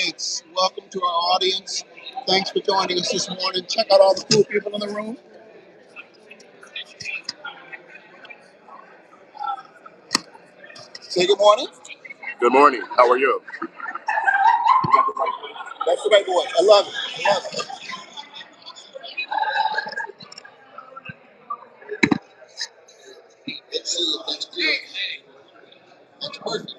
classmates. Welcome to our audience. Thanks for joining us this morning. Check out all the cool people in the room. Say good morning. Good morning. How are you? That's the right voice. I love it. I love it. Let's see if that's good. That's perfect.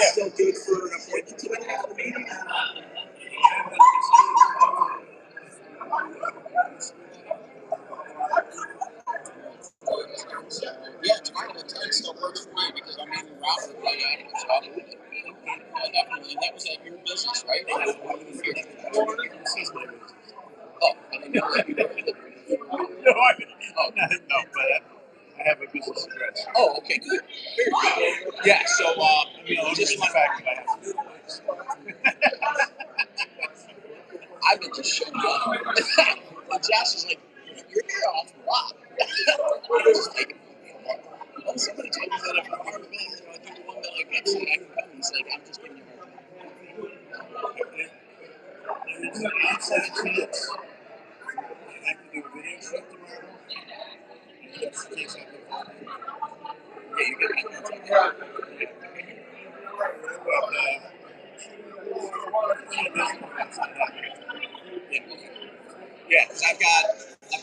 Still good for an appointment today after the meeting? Yeah, tomorrow the time still works for me because I'm eating Robert right after, so I'll do it. Definitely. And that was at your business, right? Oh, I didn't know that you were either. No, no, but I have a business address. Oh, okay, good. Very good. Yeah, so just the fact that I have to do I've been just showing up. And Josh is like, you're there off a lot. I was just like, well, somebody told me that if I'm part of it, I do the one that like actually I can come. He's like, I'm just giving you a hard time. There's an outside chance I can do a video shoot tomorrow. That's the case I can. Yeah, you get my Yeah, because I've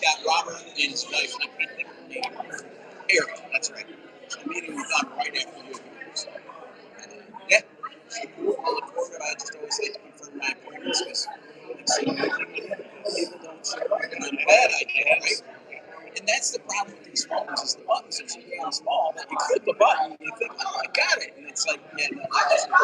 got Robert and his wife, and I can't think of her name. Eric, that's right. So I'm meeting with them right after you. So, yeah. So cool. I look forward to it. I just always like to confirm my appointments because people don't show up. And I'm glad I did, right? And that's the problem with these phones is the buttons are so damn small that you click the button and you think, oh, I got it. And it's like, yeah, no, that's not.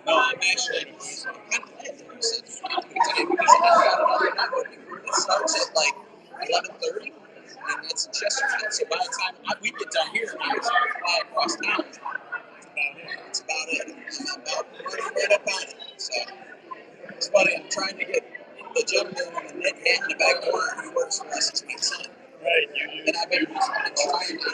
No, I'm actually kind of glad that you said today because I got another networking group that starts at like 11:30, and that's in Chesterfield. So by the time we get done here, I fly across town. That's about it. I'm about right up on it. So it's funny. I'm trying to get the gentleman in the net hat in the back corner who works for us as my son. Right, you do. And I've been trying to.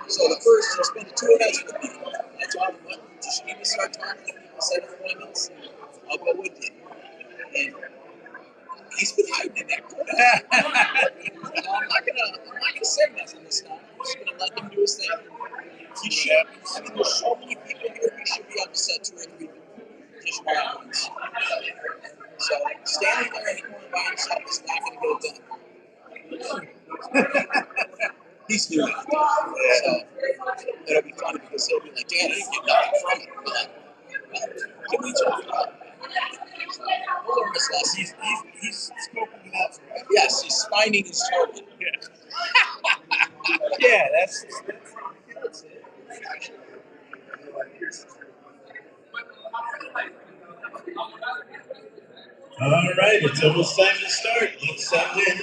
So the first, he's been to 2 events with me. I told him, what, you should need to start talking to people, set appointments, and I'll go with you. And he's been hiding in that corner. I'm not gonna say nothing this time. I'm just gonna let him do his thing. He should. I mean, there's so many people here. We should be able to set 2 or 3 just rounds. So standing there in the corner by himself is not gonna get it done. He's new out there. So it'll be funny because he'll be like, Dad, I didn't get nothing from it. But can we talk about it? We'll learn this lesson. He's spoken enough. Yes, he's finding his target. Yeah. Yeah, that's All right, it's almost time to start. Let's settle in.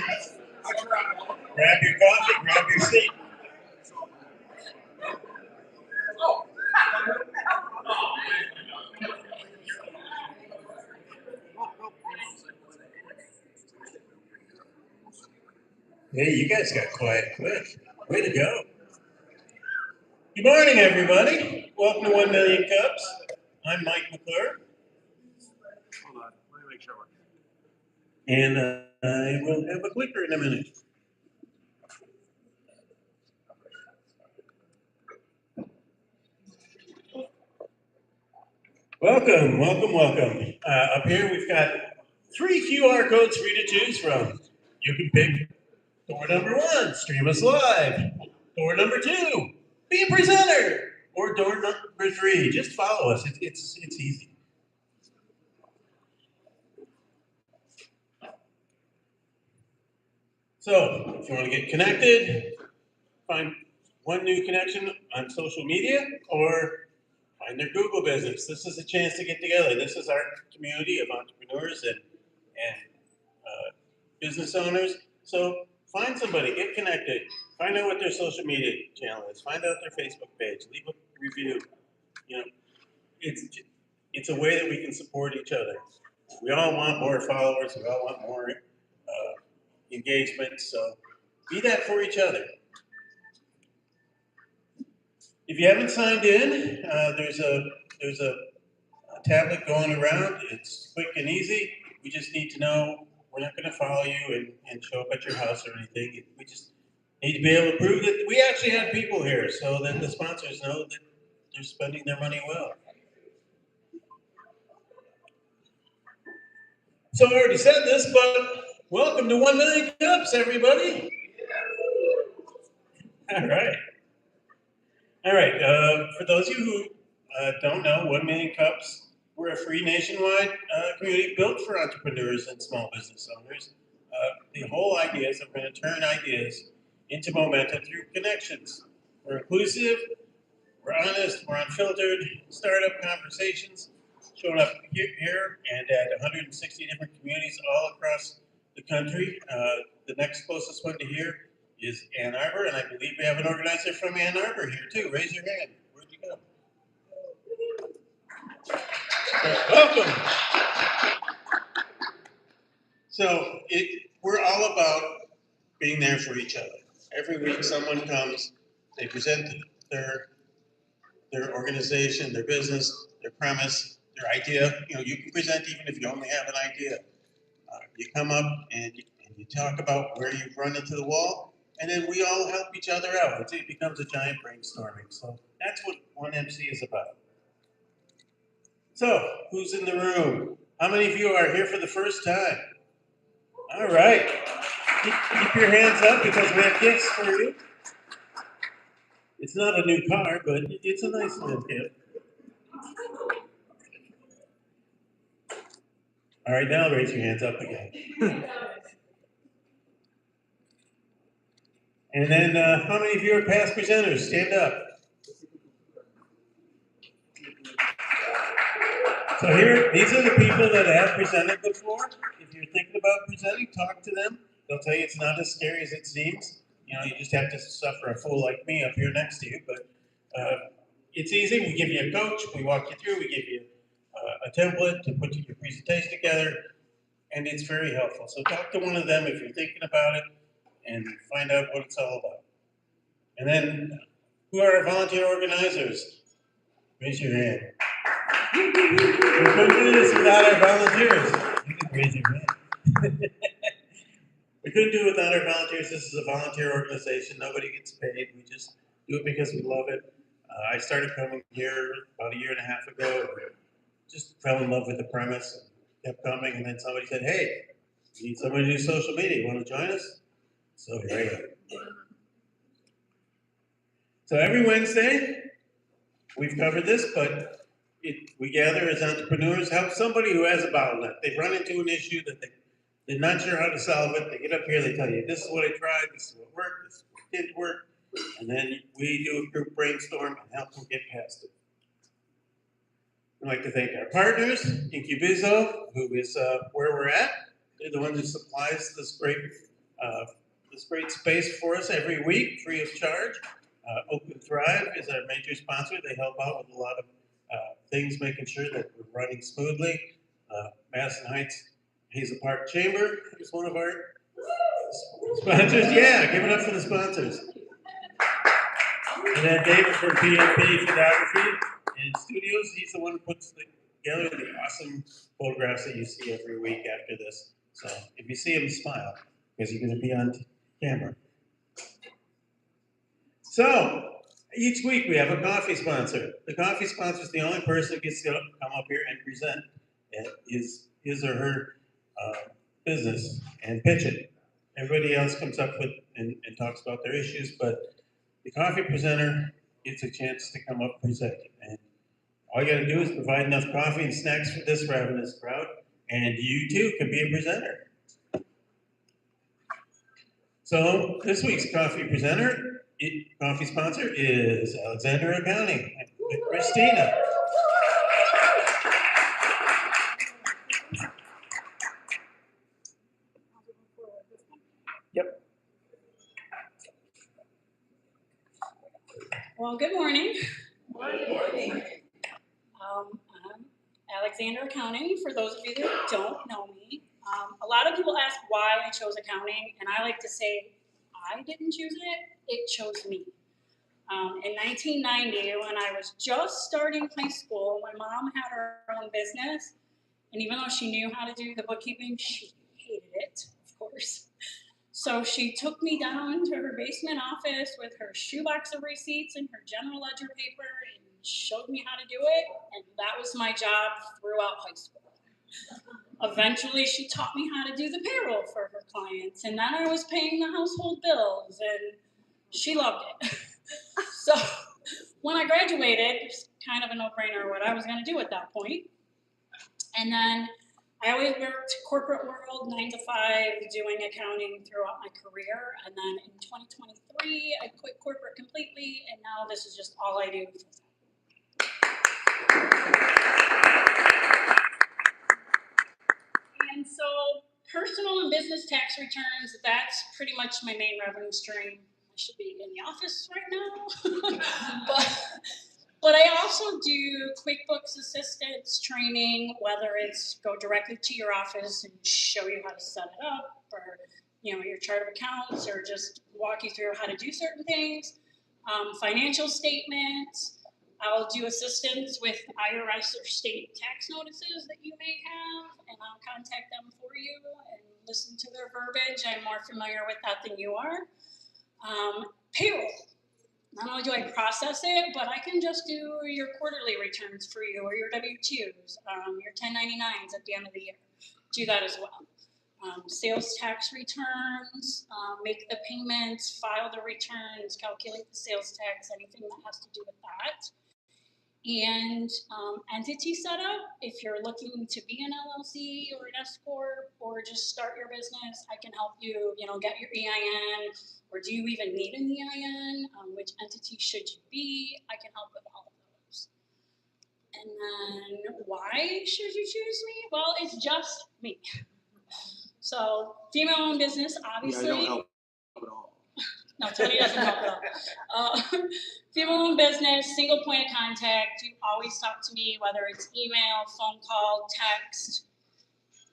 Grab your coffee, grab your seat. Hey, you guys got quiet quick. Way to go. Good morning, everybody. Welcome to 1 Million Cups. I'm Mike McClure. Hold on, let me make sure. And I will have a clicker in a minute. Welcome, welcome, welcome. Up here we've got 3 QR codes for you to choose from. You can pick door number 1, stream us live. Door number 2, be a presenter. Or door number 3, just follow us. It's easy. So, if you want to get connected, find one new connection on social media or find their Google business. This is a chance to get together. This is our community of entrepreneurs and business owners. So find somebody, get connected, find out what their social media channel is, find out their Facebook page, leave a review. You know, it's a way that we can support each other. We all want more followers. We all want more engagement. So be that for each other. If you haven't signed in, there's a tablet going around. It's quick and easy. We just need to know we're not going to follow you and show up at your house or anything. We just need to be able to prove that we actually have people here so that the sponsors know that they're spending their money well. So I already said this, but welcome to 1 Million Cups, everybody. All right. All right. For those of you who don't know, 1 Million Cups, we're a free nationwide community built for entrepreneurs and small business owners. The whole idea is that we're going to turn ideas into momentum through connections. We're inclusive, we're honest, we're unfiltered, startup conversations showing up here and at 160 different communities all across the country. The next closest one to here is Ann Arbor, and I believe we have an organizer from Ann Arbor here too. Raise your hand. Where'd you go? Welcome. So we're all about being there for each other. Every week someone comes, they present their organization, their business, their premise, their idea. You know, you can present even if you only have an idea. You come up and you talk about where you've run into the wall, and then we all help each other out. It becomes a giant brainstorming. So that's what 1MC is about. So, who's in the room? How many of you are here for the first time? All right. Keep your hands up because we have gifts for you. It's not a new car, but it's a nice little gift. All right, now raise your hands up again. And then, how many of you are past presenters? Stand up. So here, these are the people that have presented before. If you're thinking about presenting, talk to them. They'll tell you it's not as scary as it seems. You know, you just have to suffer a fool like me up here next to you. But it's easy. We give you a coach. We walk you through. We give you a template to put your presentation together. And it's very helpful. So talk to one of them if you're thinking about it and find out what it's all about. And then, who are our volunteer organizers? Raise your hand. We couldn't do this without our volunteers. You can raise your hand. We couldn't do it without our volunteers. This is a volunteer organization. Nobody gets paid. We just do it because we love it. I started coming here about 1.5 years ago. Just fell in love with the premise, kept coming, and then somebody said, "Hey, you need somebody to do social media. You want to join us?" So here I am. So every Wednesday, we've covered this, but we gather as entrepreneurs, help somebody who has a bottleneck. They've run into an issue that they're not sure how to solve it. They get up here, they tell you, this is what I tried, this is what worked, this is what didn't work. And then we do a group brainstorm and help them get past it. I'd like to thank our partners, Incubizo, who is where we're at. They're the one who supplies this great space for us every week, free of charge. Open Thrive is our major sponsor. They help out with a lot of things, making sure that we're running smoothly. Madison Heights Hazel Park Chamber is one of our sponsors. Yeah, give it up for the sponsors. And then David from PNP Photography and Studios. He's the one who puts together the awesome photographs that you see every week after this. So if you see him, smile, because you're going to be on camera. So each week we have a coffee sponsor. The coffee sponsor is the only person that gets to come up here and present his or her business and pitch it. Everybody else comes up with and talks about their issues, but the coffee presenter gets a chance to come up and present. And all you got to do is provide enough coffee and snacks for this ravenous crowd, and you too can be a presenter. So this week's coffee coffee sponsor is Alexander Accounting with Christina. Yep. Well, good morning. Good morning. I'm Alexander Accounting, for those of you that don't know me. A lot of people ask why I chose accounting, and I like to say I didn't choose it chose me. In 1990, when I was just starting high school, my mom had her own business, and even though she knew how to do the bookkeeping, she hated it, of course. So she took me down to her basement office with her shoebox of receipts and her general ledger paper and showed me how to do it, and that was my job throughout high school. Eventually, she taught me how to do the payroll for her clients, and then I was paying the household bills, and she loved it. So when I graduated, it's kind of a no-brainer what I was going to do at that point. And then I always worked corporate world, 9 to 5, doing accounting throughout my career. And then in 2023, I quit corporate completely, and now this is just all I do. And so personal and business tax returns, that's pretty much my main revenue stream. I should be in the office right now. But I also do QuickBooks assistance training, whether it's go directly to your office and show you how to set it up, or your chart of accounts, or just walk you through how to do certain things. Financial statements. I'll do assistance with IRS or state tax notices that you may have, and I'll contact them for you and listen to their verbiage. I'm more familiar with that than you are. Payroll. Not only do I process it, but I can just do your quarterly returns for you, or your W-2s, your 1099s at the end of the year. Do that as well. Sales tax returns, make the payments, file the returns, calculate the sales tax, anything that has to do with that. And entity setup, if you're looking to be an LLC or an S Corp or just start your business, I can help you, get your EIN, or do you even need an EIN? Which entity should you be? I can help with all of those. And then why should you choose me? Well, it's just me. So female-owned business, obviously. Yeah, I don't help at all. No, Tony doesn't help at all. Female-owned business, single point of contact. You always talk to me, whether it's email, phone call, text.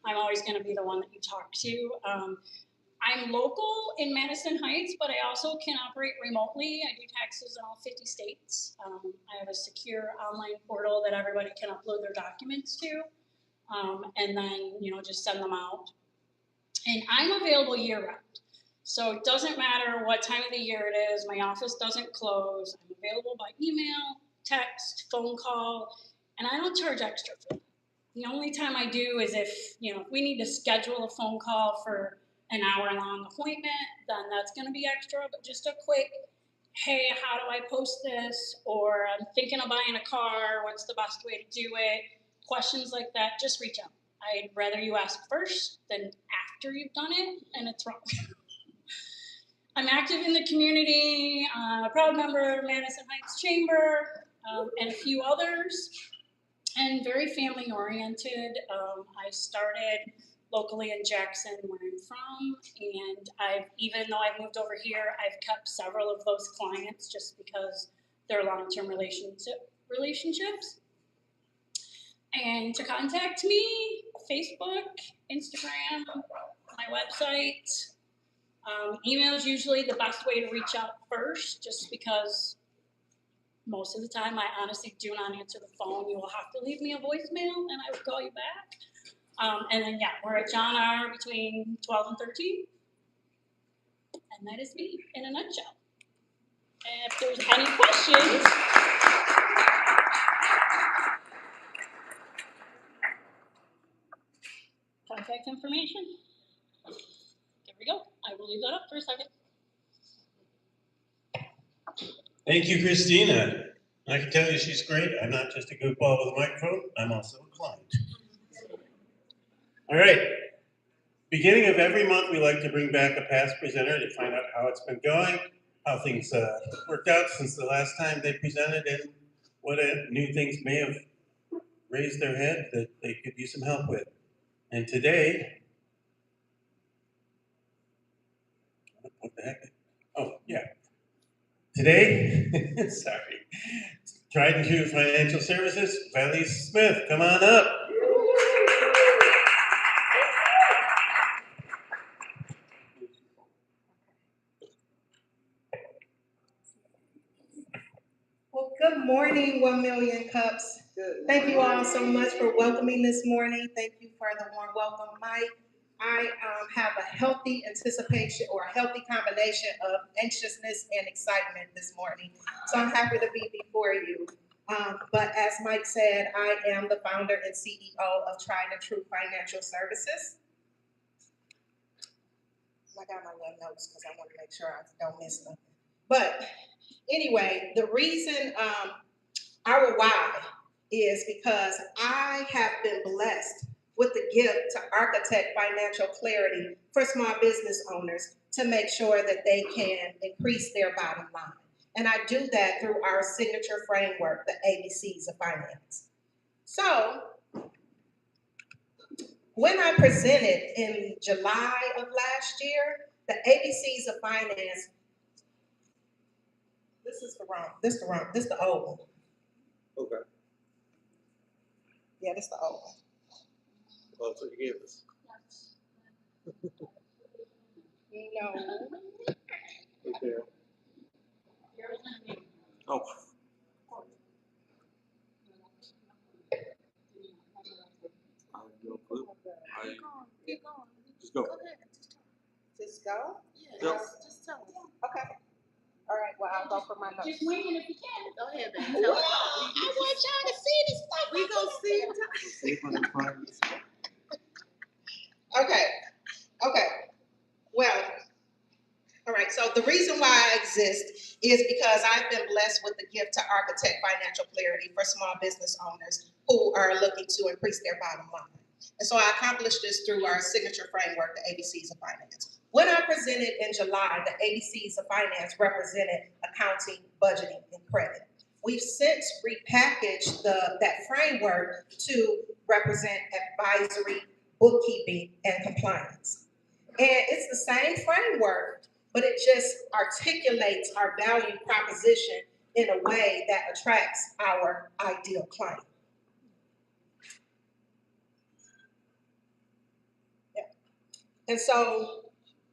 I'm always going to be the one that you talk to. I'm local in Madison Heights, but I also can operate remotely. I do taxes in all 50 states. I have a secure online portal that everybody can upload their documents to, and then just send them out. And I'm available year-round. So it doesn't matter what time of the year it is. My office doesn't close. I'm available by email, text, phone call, and I don't charge extra for that. The only time I do is if we need to schedule a phone call for an hour-long appointment, then that's going to be extra. But just a quick, hey, how do I post this? Or I'm thinking of buying a car. What's the best way to do it? Questions like that, just reach out. I'd rather you ask first than after you've done it, and it's wrong. I'm active in the community, a proud member of Madison Heights Chamber, and a few others. and very family oriented. I started locally in Jackson, where I'm from, and even though I've moved over here, I've kept several of those clients just because they're long-term relationships. And to contact me, Facebook, Instagram, my website. Email is usually the best way to reach out first, just because most of the time I honestly do not answer the phone. You will have to leave me a voicemail and I will call you back. And then, yeah, we're at John R. between 12 and 13. And that is me in a nutshell. And if there's any questions, contact information. There we go. I will leave that up for a second. Thank you, Christina. I can tell you she's great. I'm not just a goofball with a microphone, I'm also a client. All right. Beginning of every month, we like to bring back a past presenter to find out how it's been going, how things worked out since the last time they presented, and what new things may have raised their head that they could use some help with. And today, what the heck? Oh, yeah. Today, sorry, Tried and True Financial Services, Valaise Smith, come on up. Well, good morning, 1 Million Cups. Thank you all so much for welcoming this morning. Thank you for the warm welcome, Mike. I have a healthy anticipation or a healthy combination of anxiousness and excitement this morning. So I'm happy to be before you. But as Mike said, I am the founder and CEO of Tried and True Financial Services. I got my little notes because I want to make sure I don't miss them. But anyway, the reason our why is because I have been blessed with the gift to architect financial clarity for small business owners to make sure that they can increase their bottom line. And I do that through our signature framework, the ABCs of Finance. So when I presented in July of last year, the ABCs of Finance, this is the old one. Okay. Yeah, this is the old one. Well, that's what you gave us. No. Okay. Oh. I have no clue. Keep going. Just go. Go ahead. Just go? Yep. Just tell us. Okay. All right, well, I'll go for my notes. Just wing it if you can. Go ahead, baby. Tell us. I want y'all to see this stuff. We gonna see it. See if I can find this. Okay. Well, all right, so the reason why I exist is because I've been blessed with the gift to architect financial clarity for small business owners who are looking to increase their bottom line. And so I accomplished this through our signature framework, the ABCs of Finance. When I presented in July, the ABCs of Finance represented accounting, budgeting, and credit. We've since repackaged that framework to represent advisory, bookkeeping, and compliance. And it's the same framework, but it just articulates our value proposition in a way that attracts our ideal client. Yeah. And so,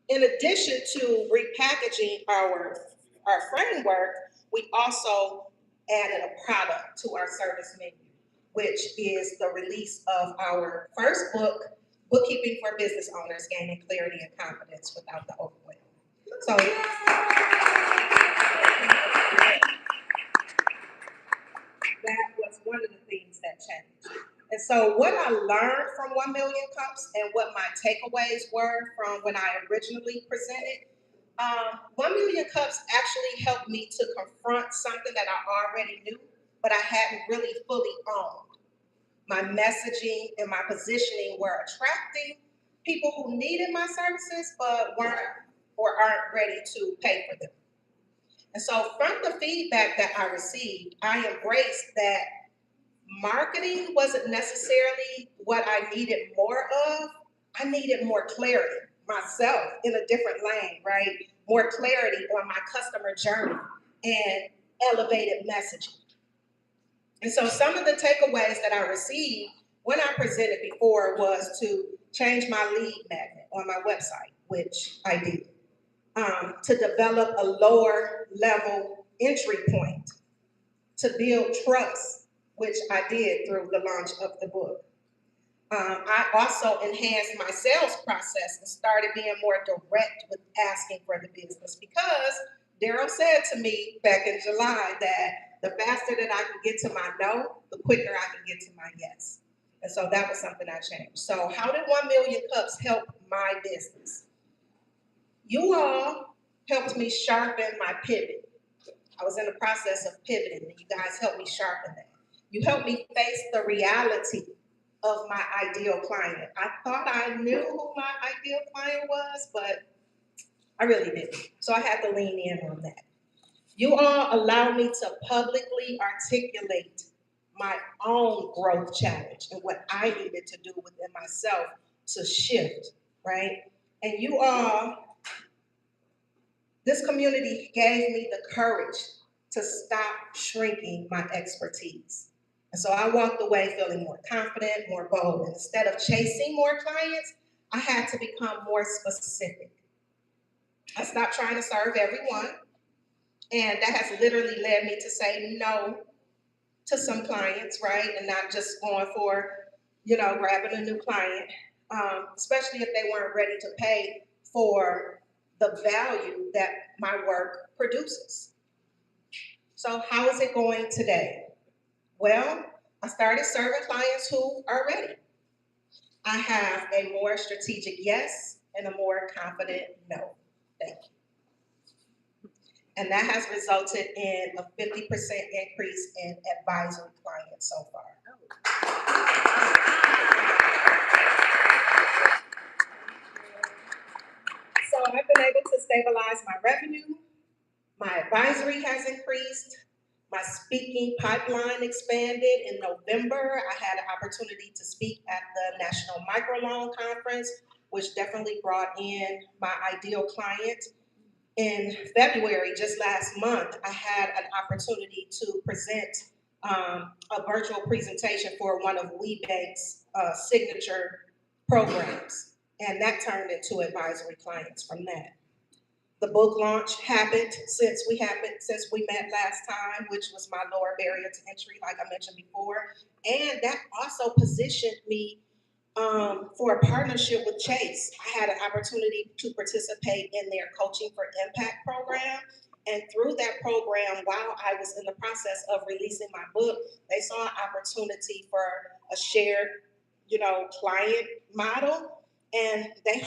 in addition to repackaging our framework, we also added a product to our service menu, which is the release of our first book, Bookkeeping for Business Owners, Gaining Clarity and Confidence Without the Overwhelm. So that was one of the things that changed. And so what I learned from 1 Million Cups and what my takeaways were from when I originally presented, 1 Million Cups actually helped me to confront something that I already knew, but I hadn't really fully owned. My messaging and my positioning were attracting people who needed my services, but weren't or aren't ready to pay for them. And so from the feedback that I received, I embraced that Marketing wasn't necessarily what I needed more of. I needed more clarity myself in a different lane, right? More clarity on my customer journey and elevated messaging. And so some of the takeaways that I received when I presented before was to change my lead magnet on my website, which I did, to develop a lower level entry point, to build trust, which I did through the launch of the book. I also enhanced my sales process and started being more direct with asking for the business, because Daryl said to me back in July that the faster that I can get to my no, the quicker I can get to my yes. And so that was something I changed. So how did 1 Million Cups help my business? You all helped me sharpen my pivot. I was in the process of pivoting, and you guys helped me sharpen that. You helped me face the reality of my ideal client. I thought I knew who my ideal client was, but I really didn't. So I had to lean in on that. You all allowed me to publicly articulate my own growth challenge and what I needed to do within myself to shift, right? And you all, this community gave me the courage to stop shrinking my expertise. And so I walked away feeling more confident, more bold. And instead of chasing more clients, I had to become more specific. I stopped trying to serve everyone. And that has literally led me to say no to some clients, right? And not just going for, grabbing a new client, especially if they weren't ready to pay for the value that my work produces. So how is it going today? Well, I started serving clients who are ready. I have a more strategic yes and a more confident no. Thank you. And that has resulted in a 50% increase in advisory clients so far. So I've been able to stabilize my revenue. My advisory has increased. My speaking pipeline expanded. In November, I had an opportunity to speak at the National Microloan Conference, which definitely brought in my ideal client. In February, just last month, I had an opportunity to present a virtual presentation for one of WeBank's signature programs, and that turned into advisory clients from that. The book launch happened since we met last time, which was my lower barrier to entry, like I mentioned before. And that also positioned me for a partnership with Chase. I had an opportunity to participate in their Coaching for Impact program. And through that program, while I was in the process of releasing my book, they saw an opportunity for a shared, client model. And they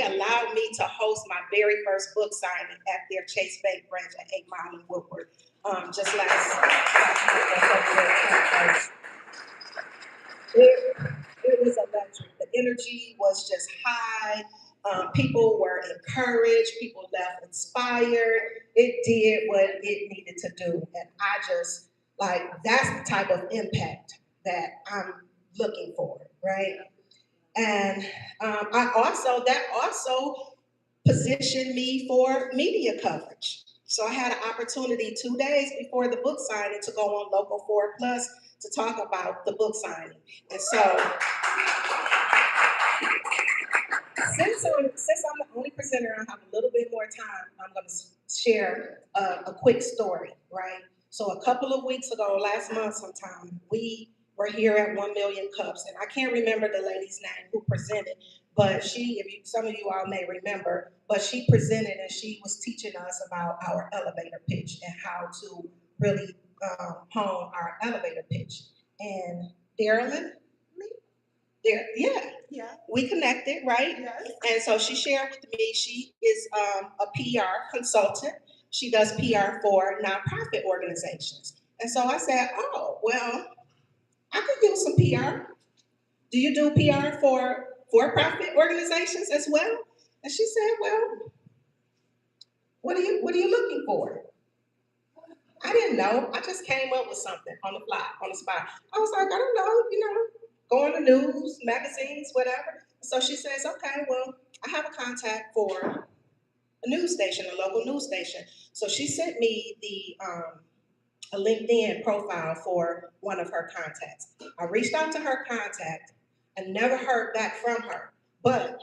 allowed me to host my very first book signing at their Chase Bank branch at 8 Mile in Woodward, just last month. It was electric. The energy was just high. People were encouraged. People left inspired. It did what it needed to do. And I just, that's the type of impact that I'm looking for, right? And that also positioned me for media coverage. So I had an opportunity 2 days before the book signing to go on Local 4 Plus to talk about the book signing. And so since I'm the only presenter and I have a little bit more time, I'm going to share a quick story, right? So a couple of weeks ago, last month sometime, we were here at 1 Million Cups, and I can't remember the lady's name who presented, but some of you all may remember, but she presented and she was teaching us about our elevator pitch and how to really hone our elevator pitch. And Darylyn, we connected, right? Yes. And so she shared with me, she is a PR consultant. She does PR for nonprofit organizations. And so I said, oh, well, I could use some PR. Do you do PR for for-profit organizations as well? And she said, well, what are you looking for? I didn't know. I just came up with something on the fly, on the spot. I was like, I don't know, go on the news, magazines, whatever. So she says, okay, well, I have a contact for a news station, a local news station. So she sent me a LinkedIn profile for one of her contacts. I reached out to her contact and never heard back from her. But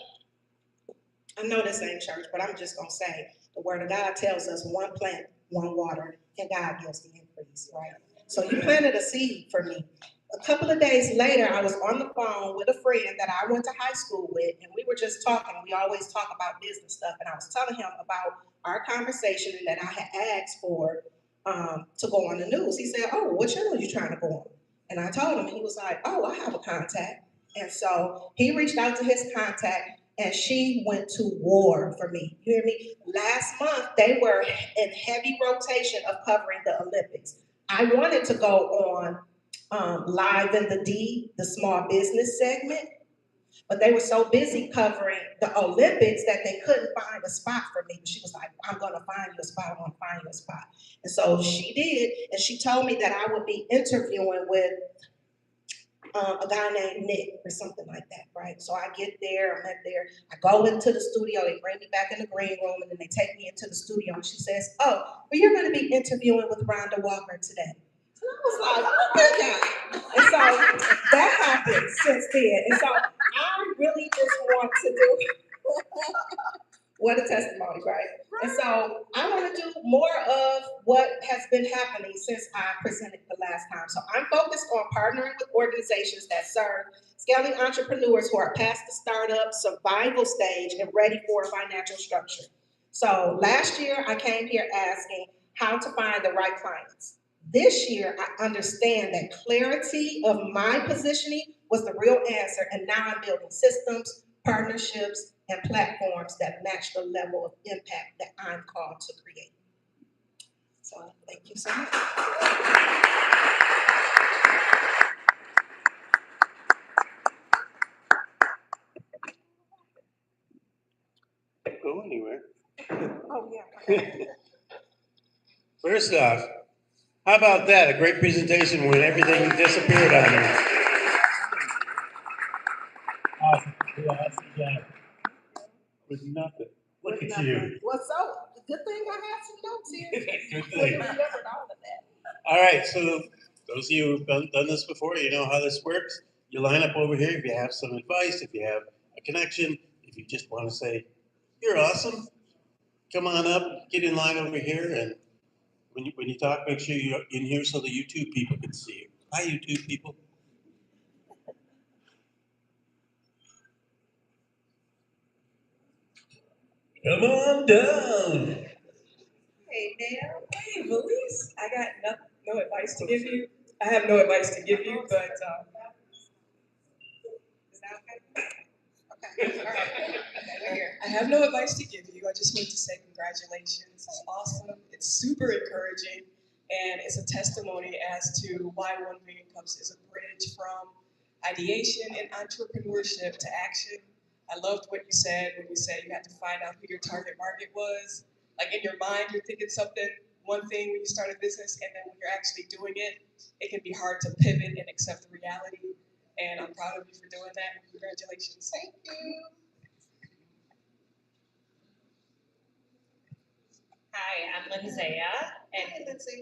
I know this ain't church, but I'm just gonna say the word of God tells us one plant, one water, and God gives the increase, right? So you planted a seed for me. A couple of days later, I was on the phone with a friend that I went to high school with, and we were just talking. We always talk about business stuff, and I was telling him about our conversation and that I had asked for to go on the news. He said, "Oh, what channel are you trying to go on?" And I told him, and he was like, "Oh, I have a contact." And so he reached out to his contact, and she went to war for me. You hear me? Last month, they were in heavy rotation of covering the Olympics. I wanted to go on Live in the D, the small business segment, but they were so busy covering the Olympics that they couldn't find a spot for me. She was like, I'm gonna find you a spot, I'm gonna find you a spot. And so she did, and she told me that I would be interviewing with a guy named Nick or something like that, right? So I get there, I'm at there, I go into the studio, they bring me back in the green room, and then they take me into the studio, and she says, oh, well, you're gonna be interviewing with Rhonda Walker today. And I was like, oh my God. And so that happened since then. And so I really just want to do, what a testimony, right? And so I want to do more of what has been happening since I presented the last time. So I'm focused on partnering with organizations that serve scaling entrepreneurs who are past the startup survival stage and ready for a financial structure. So last year I came here asking how to find the right clients. This year I understand that clarity of my positioning was the real answer, and now I'm building systems, partnerships, and platforms that match the level of impact that I'm called to create. So thank you so much. Don't go anywhere. Oh, yeah. First off, how about that? A great presentation when everything disappeared on you. Awesome. Awesome job. With nothing. Look at you. Well, so good thing I have some notes here. Good I thing. remembered all of that. All right, so those of you who've done this before, you know how this works. You line up over here if you have some advice, if you have a connection, if you just want to say, you're awesome, come on up, get in line over here, and when you talk, make sure you're in here so the YouTube people can see you. Hi, YouTube people. Come on down. Hey, Dale. Hey, Valaise, I got no advice to give you. I have no advice to give you, but Is that okay? Okay. All right. Okay, we're here. I have no advice to give you. I just want to say congratulations. It's awesome. It's super encouraging, and it's a testimony as to why 1 Million Cups is a bridge from ideation and entrepreneurship to action. I loved what you said when you said you had to find out who your target market was. Like in your mind, you're thinking something, one thing when you start a business, and then when you're actually doing it, it can be hard to pivot and accept the reality. And I'm proud of you for doing that. Congratulations. Thank you. Hi, I'm Lindsaya, and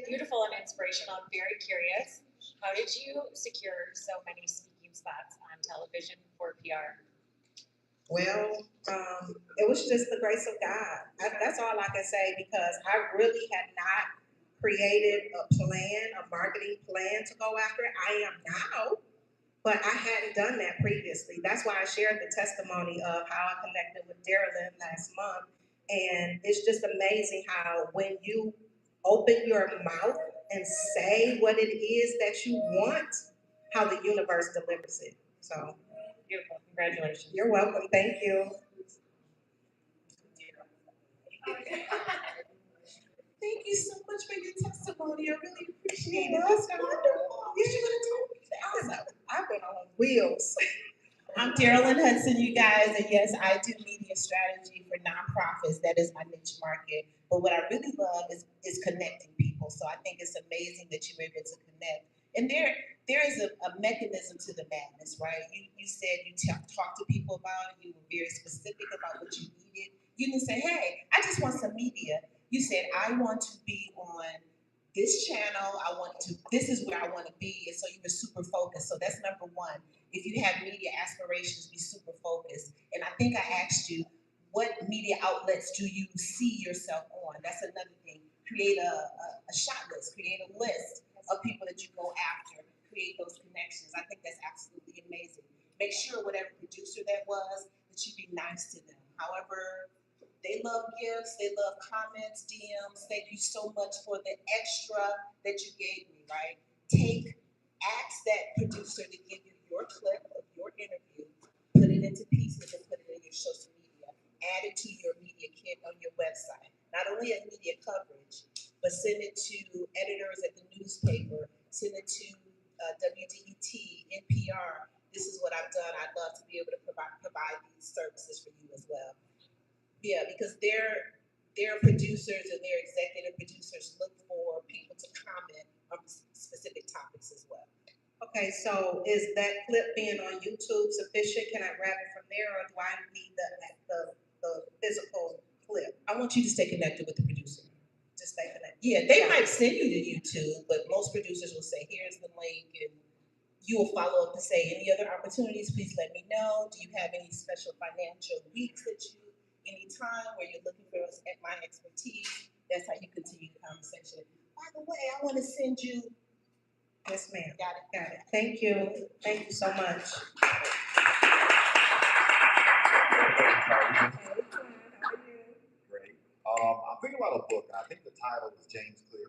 beautiful and inspirational. I'm very curious. How did you secure so many speaking spots on television for PR? Well, it was just the grace of God. That's all I can say, because I really had not created a plan, a marketing plan to go after it. I am now, but I hadn't done that previously. That's why I shared the testimony of how I connected with Darylyn last month. And it's just amazing how when you open your mouth and say what it is that you want, how the universe delivers it. So. Beautiful. Congratulations. You're welcome. Thank you. Thank you so much for your testimony. I really appreciate it. That's wonderful. You should have told me that. Awesome. I've been on wheels. I'm Darylyn Hudson, you guys, and yes, I do media strategy for nonprofits. That is my niche market. But what I really love is connecting people. So I think it's amazing that you were able to connect. And there is a mechanism to the madness, right? You said you talked to people about it. You were very specific about what you needed. You didn't say, hey, I just want some media. You said, I want to be on this channel. This is where I want to be. And so you were super focused. So that's number one. If you have media aspirations, be super focused. And I think I asked you, what media outlets do you see yourself on? That's another thing. Create a shot list, create a list of people that you go after, create those connections. I think that's absolutely amazing. Make sure whatever producer that was, that you be nice to them. However, they love gifts, they love comments, DMs. Thank you so much for the extra that you gave me, right? Ask that producer to give you your clip of your interview, put it into pieces and put it in your social media. Add it to your media kit on your website. Not only as media coverage, but send it to editors at the newspaper, send it to WDET, NPR. This is what I've done. I'd love to be able to provide these services for you as well. Yeah, because their producers and their executive producers look for people to comment on specific topics as well. Okay, so is that clip being on YouTube sufficient? Can I grab it from there, or do I need the physical clip? I want you to stay connected with the producer. Just stay connected. Yeah, they might send you to YouTube, but most producers will say, here's the link, and you will follow up to say, any other opportunities, please let me know. Do you have any special financial weeks any time where you're looking for us at my expertise? That's how you continue the conversation. By the way, I want to send you. Yes, ma'am. Got it. Thank you. Thank you so much. Great. I'm thinking about a book, and I think the title is James Clear.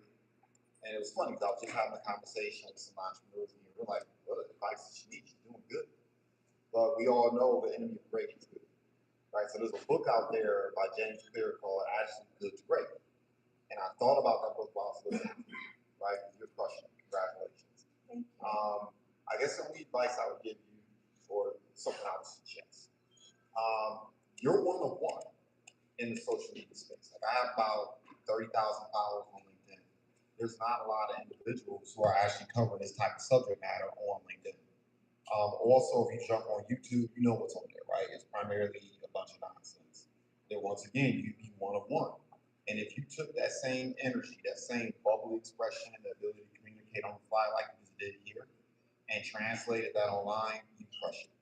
And it was funny because I was just having a conversation with some entrepreneurs, and we're like, what advice does she need? She's doing good. But we all know the enemy of great is good. Right? So there's a book out there by James Clear called Actually Good to Great. And I thought about that book while I was listening, right? You're crushing it. Congratulations. Thank you. I guess the only advice I would give you, or something I would suggest, you're one of one in the social media space. Like I have about 30,000 followers on LinkedIn. There's not a lot of individuals who are actually covering this type of subject matter on LinkedIn. Also, if you jump on YouTube, you know what's on there, right? It's primarily a bunch of nonsense. Then once again, you'd be one of one. And if you took that same energy, that same bubbly expression, the ability to communicate on the fly like you just did here, and translated that online, you'd crush it.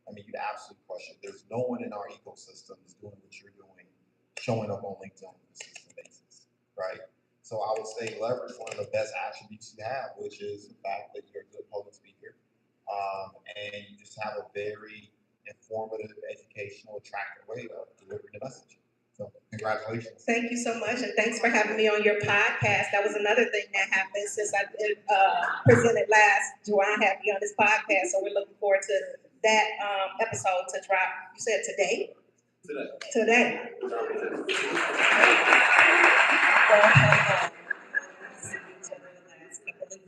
I mean, you'd absolutely crush it. There's no one in our ecosystem that's doing what you're doing, showing up on LinkedIn on a consistent basis, right? So I would say leverage one of the best attributes you have, which is the fact that you're a good public speaker. And you just have a very informative, educational, attractive way of delivering the message. So congratulations. Thank you so much, and thanks for having me on your podcast. That was another thing that happened since I presented last. Juwan had me on this podcast, so we're looking forward to that episode to drop. You said today? Today.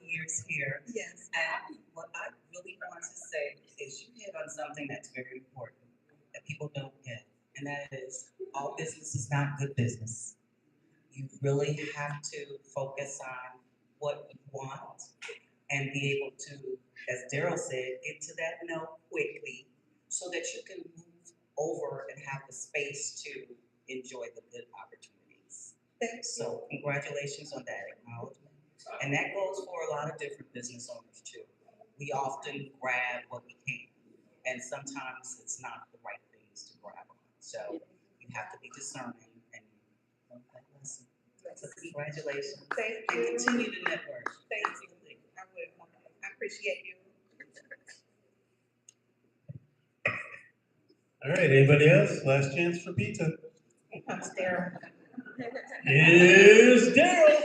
Years here. Yes. And what I really want to say is you hit on something that's very important that people don't get, and that is all business is not good business. You really have to focus on what you want and be able to, as Daryl said, get to that no quickly so that you can move over and have the space to enjoy the good opportunities. So congratulations on that acknowledgement. And that goes for a lot of different business owners too. We often grab what we can, and sometimes it's not the right things to grab on. So you have to be discerning and learn that lesson. So congratulations. Thank you. And continue to network. Thank you. I will. I appreciate you. All right, anybody else? Last chance for pizza. Here comes Daryl. Here's Daryl.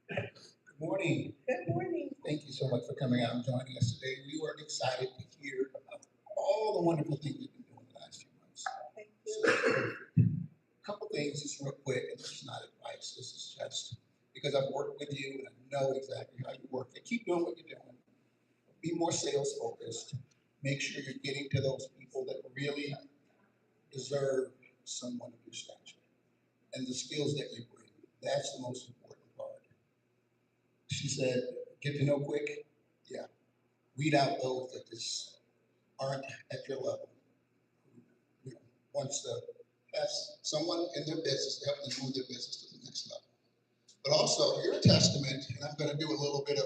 Good morning. Good morning. Thank you so much for coming out and joining us today. We were excited to hear about all the wonderful things you've been doing the last few months. Thank you. So, a couple things, just real quick, and this is not advice. This is just because I've worked with you and I know exactly how you work. And keep doing what you're doing. Be more sales focused. Make sure you're getting to those people that really deserve someone of your stature and the skills that you bring. That's the most important part. She said, get to know quick. Yeah. Weed out those that just aren't at your level. You know, wants to have someone in their business to help them move their business to the next level. But also, your testament, and I'm going to do a little bit of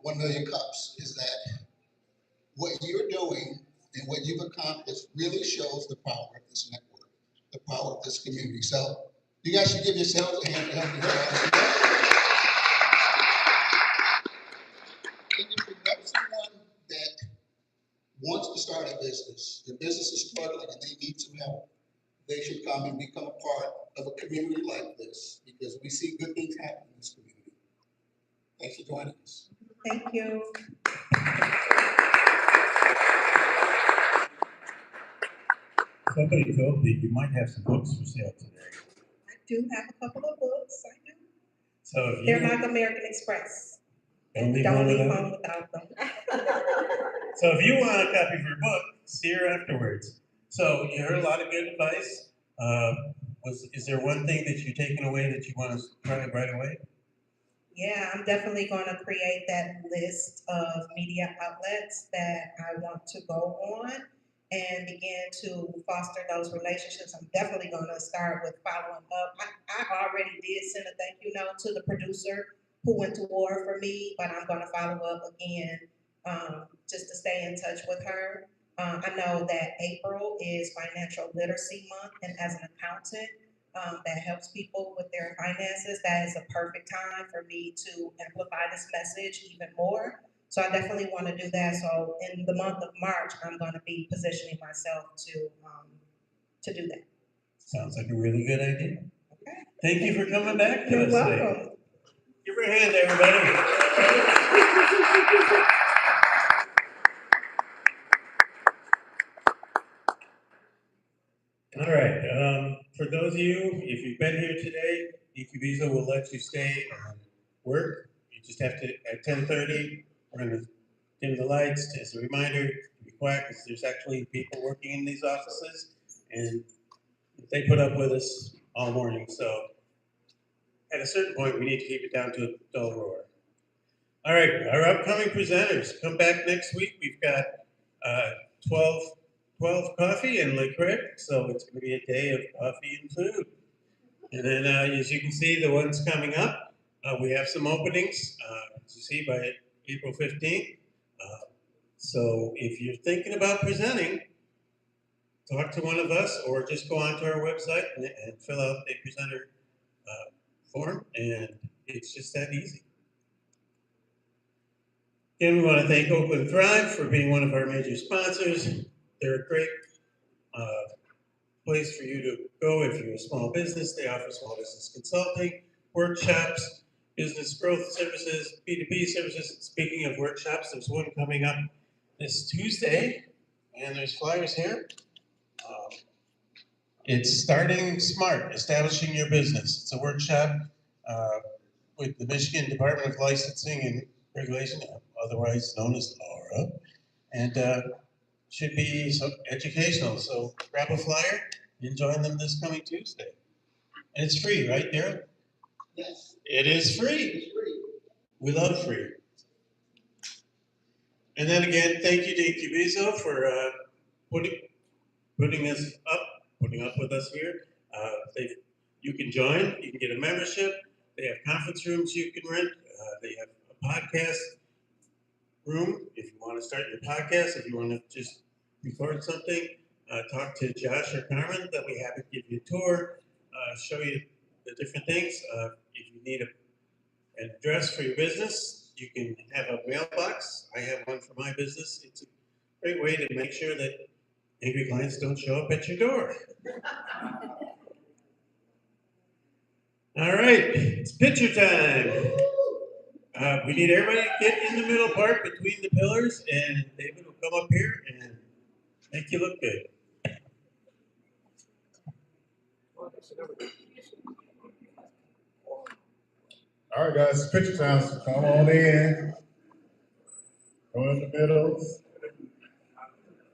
1 million cups, is that what you're doing and what you've accomplished really shows the power of this network, the power of this community. So you guys should give yourselves a hand to help you out. And if you know someone that wants to start a business, your business is struggling and they need some help, they should come and become a part of a community like this, because we see good things happen in this community. Thanks for joining us. Thank you. Somebody told me you might have some books for sale today. I do have a couple of books. I do. So if They're like American Express. Don't leave Don't home leave without home without them. So if you want a copy of your book, see her afterwards. So you heard a lot of good advice. Is there one thing that you're taking away that you want to try right away? Yeah, I'm definitely going to create that list of media outlets that I want to go on and begin to foster those relationships. I'm definitely going to start with following up. I already did send a thank you note to the producer who went to war for me, but I'm going to follow up again just to stay in touch with her. I know that April is Financial Literacy Month, and as an accountant, that helps people with their finances, that is a perfect time for me to amplify this message even more. So I definitely want to do that. So in the month of March, I'm going to be positioning myself to do that. Sounds like a really good idea. Okay. Thank you for coming back to You're us welcome. today. Give her a hand, everybody. All right, for those of you, if you've been here today, Incubizo will let you stay and work. You just have to, at 10:30, we're gonna dim the lights as a reminder to be quiet, because there's actually people working in these offices, and they put up with us all morning, so at a certain point, we need to keep it down to a dull roar. All right, our upcoming presenters, come back next week. We've got 12 coffee and liquor, so it's going to be a day of coffee and food. And then, as you can see, the ones coming up, we have some openings, as you see, by April 15th. So if you're thinking about presenting, talk to one of us, or just go onto our website and fill out a presenter form, and it's just that easy. Again, we want to thank Oakland Thrive for being one of our major sponsors. They're a great place for you to go if you're a small business. They offer small business consulting, workshops, business growth services, B2B services. Speaking of workshops, there's one coming up this Tuesday, and there's flyers here. It's Starting Smart, Establishing Your Business. It's a workshop with the Michigan Department of Licensing and Regulation, otherwise known as LARA, and should be educational. So grab a flyer and join them this coming Tuesday. And it's free, right, Daryl? Yes. It is free. It's free. We love free. And then again, thank you to Incubizo for putting up with us here. You can join, you can get a membership. They have conference rooms you can rent. They have a podcast room if you want to start your podcast, if you want to just record something. Talk to Josh or Carmen, they'll be happy to give you a tour, show you the different things. If you need an address for your business, you can have a mailbox. I have one for my business. It's a great way to make sure that angry clients don't show up at your door. All right, it's picture time. We need everybody to get in the middle part between the pillars, and David will come up here and make you look good. All right, guys, it's picture time. So come on in. Go in the middle.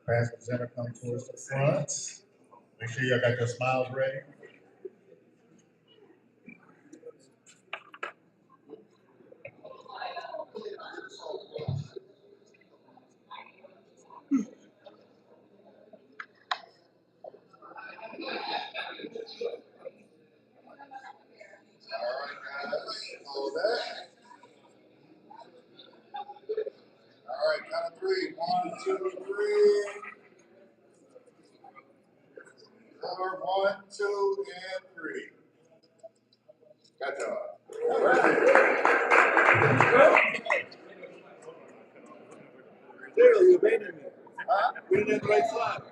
Past presenter come towards the front. Make sure y'all got your smiles ready. All right, count of three. 1, 2, 3. Number 1, 2, and 3. Good job. Clearly, you abandoned me. Huh? We didn't have the right slot.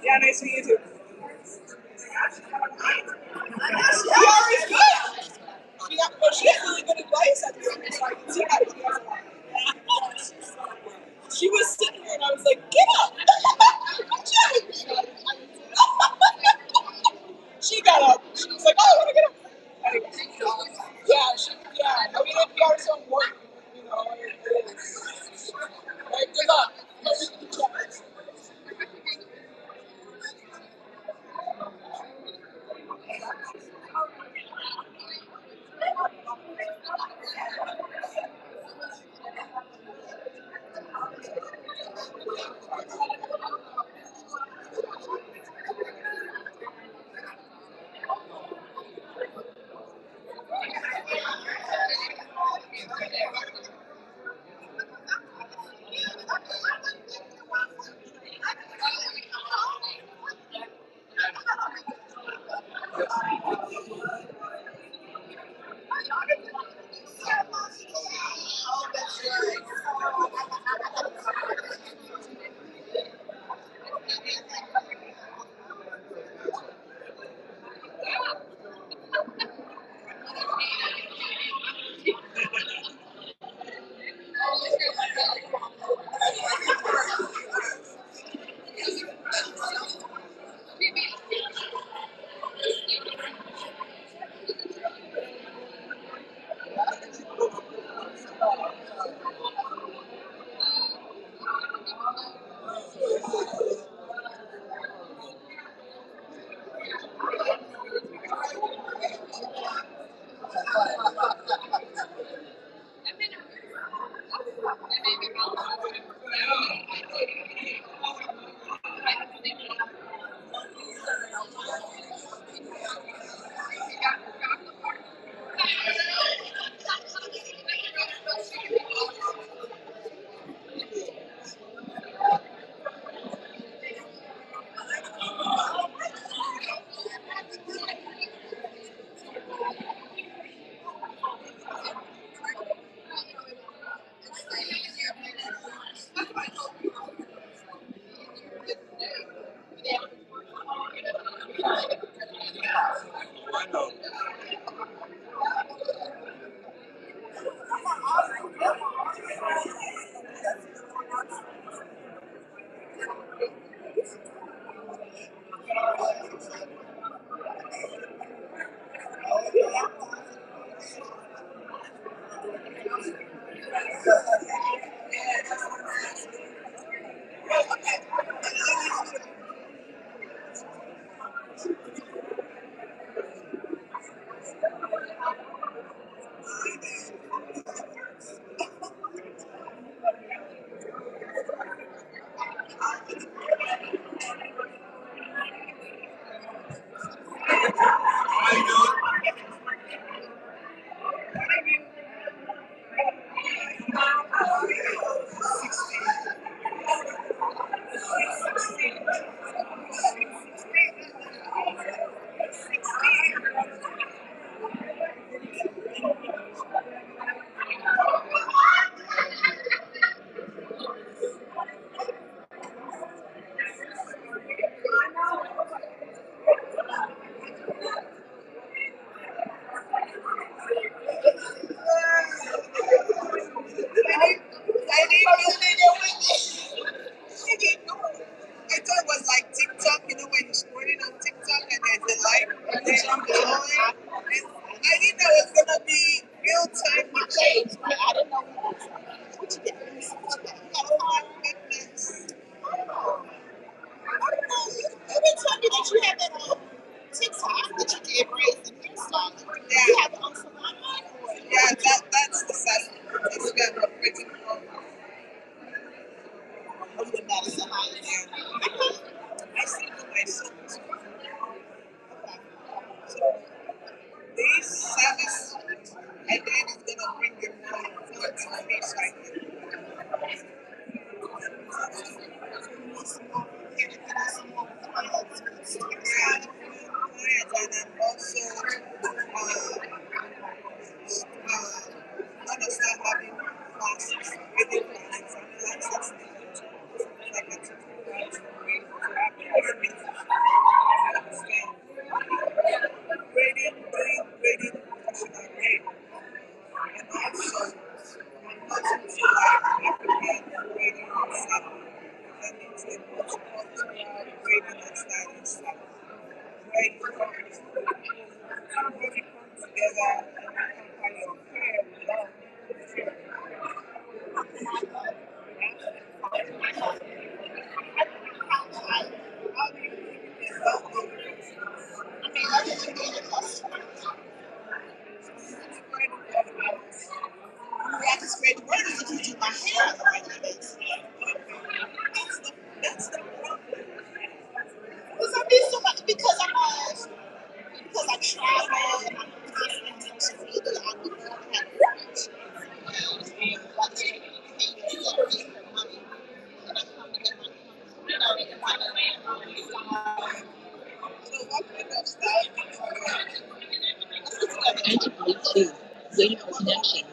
Yeah, nice to meet you too. She always good. She has really good advice. I think. So I can see that she has a lot. She was sitting here and I was like, get up. She got up. She was like, oh, I want to get up. Anyway, I mean, NPR is so important. You know, it is. Right, good luck. Waiting for connection.